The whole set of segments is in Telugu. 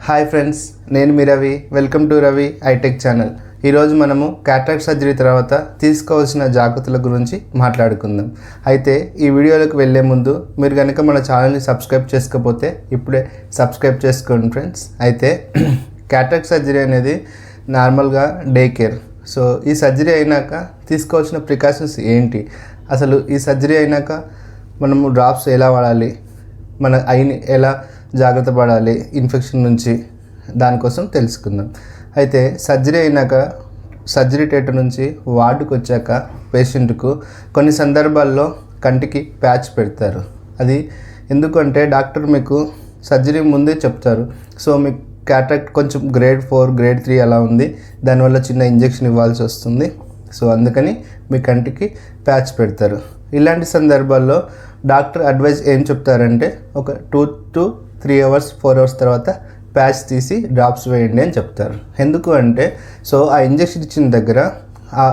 హాయ్ ఫ్రెండ్స్, నేను మీ Ravi. Welcome to Ravi iTech channel. ఈరోజు మనము క్యాటరాక్ట్ సర్జరీ తర్వాత తీసుకోవాల్సిన జాగ్రత్తల గురించి మాట్లాడుకుందాం. అయితే ఈ వీడియోలోకి వెళ్ళే ముందు మీరు కనుక మన ఛానల్ని సబ్స్క్రైబ్ చేసుకోకపోతే ఇప్పుడే సబ్స్క్రైబ్ చేసుకోండి ఫ్రెండ్స్. అయితే క్యాటరాక్ట్ సర్జరీ అనేది నార్మల్గా డే కేర్. సో ఈ సర్జరీ అయినాక తీసుకోవాల్సిన ప్రికాషన్స్ ఏంటి, అసలు ఈ సర్జరీ అయినాక మనము డ్రాప్స్ ఎలా వాడాలి, మన ఐని ఎలా జాగ్రత్త పడాలి ఇన్ఫెక్షన్ నుంచి, దానికోసం తెలుసుకుందాం. అయితే సర్జరీ అయినాక సర్జరీ థియేటర్ నుంచి వార్డుకు వచ్చాక పేషెంట్కు కొన్ని సందర్భాల్లో కంటికి ప్యాచ్ పెడతారు. అది ఎందుకంటే డాక్టర్ మీకు సర్జరీ ముందే చెప్తారు. సో మీకు క్యాటరాక్ట్ కొంచెం గ్రేడ్ 4 గ్రేడ్ 3 అలా ఉంది, దానివల్ల చిన్న ఇంజెక్షన్ ఇవ్వాల్సి వస్తుంది. సో అందుకని మీ కంటికి ప్యాచ్ పెడతారు. ఇలాంటి సందర్భాల్లో డాక్టర్ అడ్వైజ్ ఏం చెప్తారంటే ఒక 2 to 3 hours 4 hours తర్వాత ప్యాచ్ తీసి డ్రాప్స్ వేయండి అని చెప్తారు. ఎందుకు అంటే సో ఆ ఇంజెక్షన్ ఇచ్చిన దగ్గర ఆ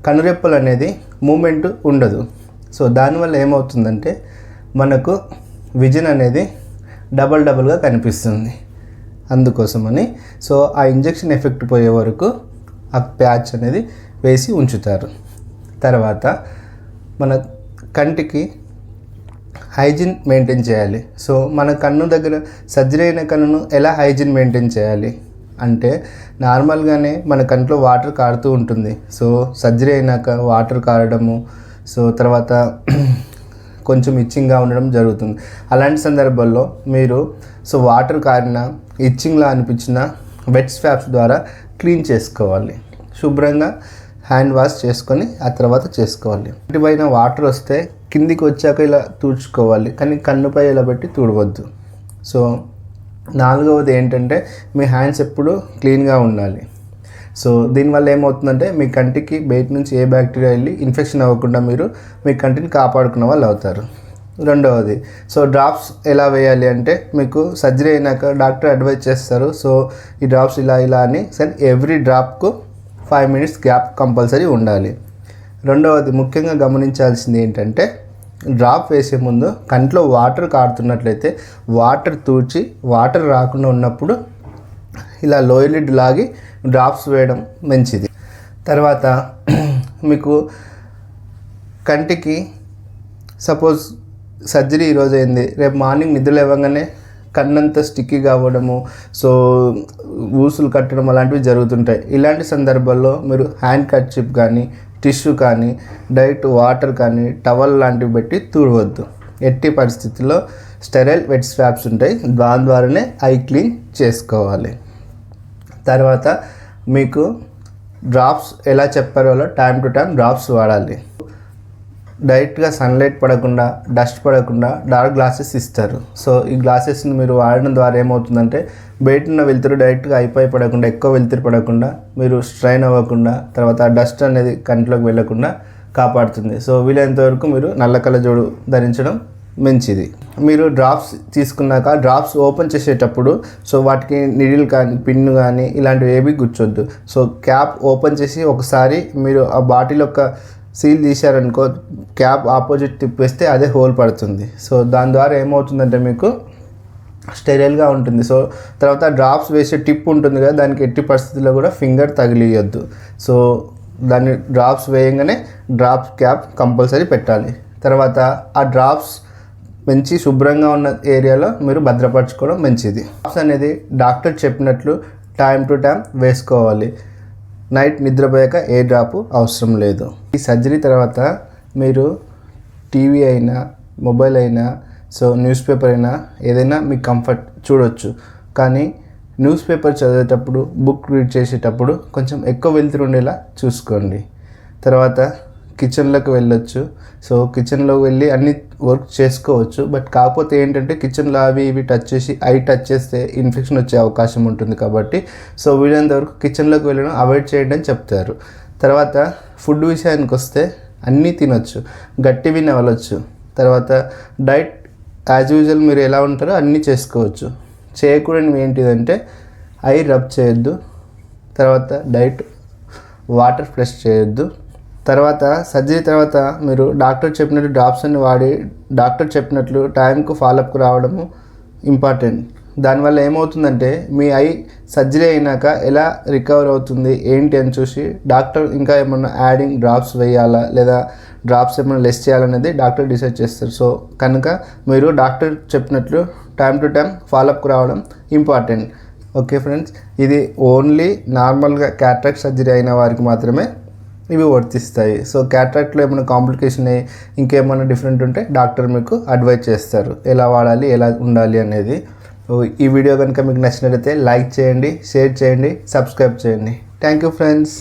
కనురెప్పలు అనేది మూమెంట్ ఉండదు. సో దానివల్ల ఏమవుతుందంటే మనకు విజన్ అనేది డబల్గా కనిపిస్తుంది. అందుకోసమని సో ఆ ఇంజెక్షన్ ఎఫెక్ట్ పోయే వరకు ఆ ప్యాచ్ అనేది వేసి ఉంచుతారు. తర్వాత మన కంటికి హైజీన్ మెయింటైన్ చేయాలి. సో మన కన్ను దగ్గర సర్జరీ అయిన కన్నును ఎలా హైజీన్ మెయింటైన్ చేయాలి అంటే నార్మల్గానే మన కంట్లో వాటర్ కారుతూ ఉంటుంది. సో సర్జరీ అయినాక వాటర్ కారడము, సో తర్వాత కొంచెం ఇచ్చింగ్గా ఉండడం జరుగుతుంది. అలాంటి సందర్భాల్లో మీరు సో వాటర్ కారిన ఇచ్చింగ్లా అనిపించిన వెట్ స్వాబ్స్ ద్వారా క్లీన్ చేసుకోవాలి. శుభ్రంగా హ్యాండ్ వాష్ చేసుకొని ఆ తర్వాత చేసుకోవాలి. పైన వాటర్ వస్తే కిందికి వచ్చాక ఇలా తుడుచుకోవాలి, కానీ కన్నుపై ఇలా పెట్టి తుడవద్దు. సో 4వది ఏంటంటే మీ హ్యాండ్స్ ఎప్పుడు క్లీన్గా ఉండాలి. సో దీనివల్ల ఏమవుతుందంటే మీ కంటికి బయట నుంచి ఏ బ్యాక్టీరియా వెళ్ళి ఇన్ఫెక్షన్ అవ్వకుండా మీరు మీ కంటిని కాపాడుకున్న వాళ్ళు అవుతారు. 2వది సో డ్రాప్స్ ఎలా వేయాలి అంటే మీకు సర్జరీ అయినాక డాక్టర్ అడ్వైజ్ చేస్తారు. సో ఈ డ్రాప్స్ ఇలా అని సరే ఎవ్రీ డ్రాప్కు 5 minutes గ్యాప్ కంపల్సరీ ఉండాలి. 2వది ముఖ్యంగా గమనించాల్సింది ఏంటంటే డ్రాప్ వేసే ముందు కంట్లో వాటర్ కారుతున్నట్లయితే వాటర్ తూచి వాటర్ రాకుండా ఉన్నప్పుడు ఇలా లోయర్ లిడ్ లాగి డ్రాప్స్ వేయడం మంచిది. తర్వాత మీకు కంటికి సపోజ్ సర్జరీ ఈరోజు అయింది, రేపు మార్నింగ్ నిద్ర లేవగానే కన్నంతా స్టిక్కీగా అవ్వడము, సో ఊసులు కట్టడం అలాంటివి జరుగుతుంటాయి. ఇలాంటి సందర్భాల్లో మీరు హ్యాండ్ కర్చీఫ్ కానీ టిష్యూ కానీ డైరెక్ట్ వాటర్ కానీ టవల్ లాంటివి పెట్టి తుడవద్దు. ఎట్టి పరిస్థితుల్లో స్టెరైల్ వెట్ స్వాబ్స్ ఉంటాయి, దాని ద్వారానే ఐ క్లీన్ చేసుకోవాలి. తర్వాత మీకు డ్రాప్స్ ఎలా చెప్పారో అలా టైం టు టైం డ్రాప్స్ వాడాలి. డైరెక్ట్గా సన్లైట్ పడకుండా డస్ట్ పడకుండా డార్క్ గ్లాసెస్ ఇస్తారు. సో ఈ గ్లాసెస్ని మీరు వాడడం ద్వారా ఏమవుతుందంటే బయట ఉన్న వెలుతురు డైరెక్ట్గా అయిపోయి పడకుండా, ఎక్కువ వెలుతురు పడకుండా, మీరు స్ట్రైన్ అవ్వకుండా, తర్వాత డస్ట్ అనేది కంట్లోకి వెళ్ళకుండా కాపాడుతుంది. సో వీలైనంత వరకు మీరు నల్ల కళ్ళజోడు ధరించడం మంచిది. మీరు డ్రాప్స్ తీసుకున్నాక డ్రాప్స్ ఓపెన్ చేసేటప్పుడు సో వాటికి నిడిల్ కానీ పిన్ను కానీ ఇలాంటివి ఏవి గుచ్చొద్దు. సో క్యాప్ ఓపెన్ చేసి ఒకసారి మీరు ఆ బాటిల్ యొక్క సీల్ తీశారనుకో, క్యాప్ ఆపోజిట్ తిప్పేస్తే అదే హోల్ పడుతుంది. సో దాని ద్వారా ఏమవుతుందంటే మీకు స్టెరైల్గా ఉంటుంది. సో తర్వాత డ్రాప్స్ వేసే టిప్ ఉంటుంది కదా, దానికి ఎట్టి పరిస్థితుల్లో కూడా ఫింగర్ తగిలియొద్దు. సో దాన్ని డ్రాప్స్ వేయంగానే డ్రాప్స్ క్యాప్ కంపల్సరీ పెట్టాలి. తర్వాత ఆ డ్రాప్స్ మంచి శుభ్రంగా ఉన్న ఏరియాలో మీరు భద్రపరచుకోవడం మంచిది. డ్రాప్స్ అనేది డాక్టర్ చెప్పినట్లు టైం టు టైం వేసుకోవాలి. నైట్ నిద్రపోయాక ఏ డ్రాపు అవసరం లేదు. ఈ సర్జరీ తర్వాత మీరు టీవీ అయినా మొబైల్ అయినా సో న్యూస్ పేపర్ అయినా ఏదైనా మీ కంఫర్ట్ చూడొచ్చు. కానీ న్యూస్ పేపర్ చదివేటప్పుడు, బుక్ రీడ్ చేసేటప్పుడు కొంచెం ఎక్కువ వెలుతురు ఉండేలా చూసుకోండి. తర్వాత కిచెన్లోకి వెళ్ళొచ్చు. సో కిచెన్లోకి వెళ్ళి అన్ని వర్క్ చేసుకోవచ్చు. బట్ కాకపోతే ఏంటంటే కిచెన్లో అవి ఇవి టచ్ చేసి టచ్ చేస్తే ఇన్ఫెక్షన్ వచ్చే అవకాశం ఉంటుంది. కాబట్టి సో వీలైనంత వరకు కిచెన్లోకి వెళ్ళడం అవాయిడ్ చేయండి అని చెప్తారు. తర్వాత ఫుడ్ విషయానికి వస్తే అన్నీ తినొచ్చు, గట్టివి నవలొచ్చు. తర్వాత డైట్ యాజ్ యూజువల్ మీరు ఎలా ఉంటారో అన్నీ చేసుకోవచ్చు. చేయకూడనివి ఏంటిదంటే ఐ రబ్ చేయొద్దు, తర్వాత డైట్ వాటర్ ఫ్రెష్ చేయొద్దు. తర్వాత సర్జరీ తర్వాత మీరు డాక్టర్ చెప్పినట్టు డ్రాప్స్ అన్ని వాడి డాక్టర్ చెప్పినట్లు టైంకు ఫాలోఅప్కు రావడము ఇంపార్టెంట్. దానివల్ల ఏమవుతుందంటే మీ ఐ సర్జరీ అయినాక ఎలా రికవర్ అవుతుంది ఏంటి అని చూసి డాక్టర్ ఇంకా ఏమన్నా యాడింగ్ డ్రాప్స్ వేయాలా లేదా డ్రాప్స్ ఏమైనా లెస్ చేయాలనేది డాక్టర్ డిసైడ్ చేస్తారు. సో కనుక మీరు డాక్టర్ చెప్పినట్లు టైం టు టైం ఫాలోఅప్కి రావడం ఇంపార్టెంట్. ఓకే ఫ్రెండ్స్, ఇది ఓన్లీ నార్మల్గా క్యాట్రాక్ట్ సర్జరీ అయిన వారికి మాత్రమే ఇవి వర్తిస్తాయి. సో క్యాట్రాక్ట్లో ఏమైనా కాంప్లికేషన్ అయ్యి ఇంకేమైనా డిఫరెంట్ ఉంటే డాక్టర్ మీకు అడ్వైజ్ చేస్తారు ఎలా వాడాలి ఎలా ఉండాలి అనేది. ఈ వీడియో కనుక మీకు నచ్చినట్లయితే లైక్ చేయండి, షేర్ చేయండి, సబ్స్క్రైబ్ చేయండి. Thank you friends.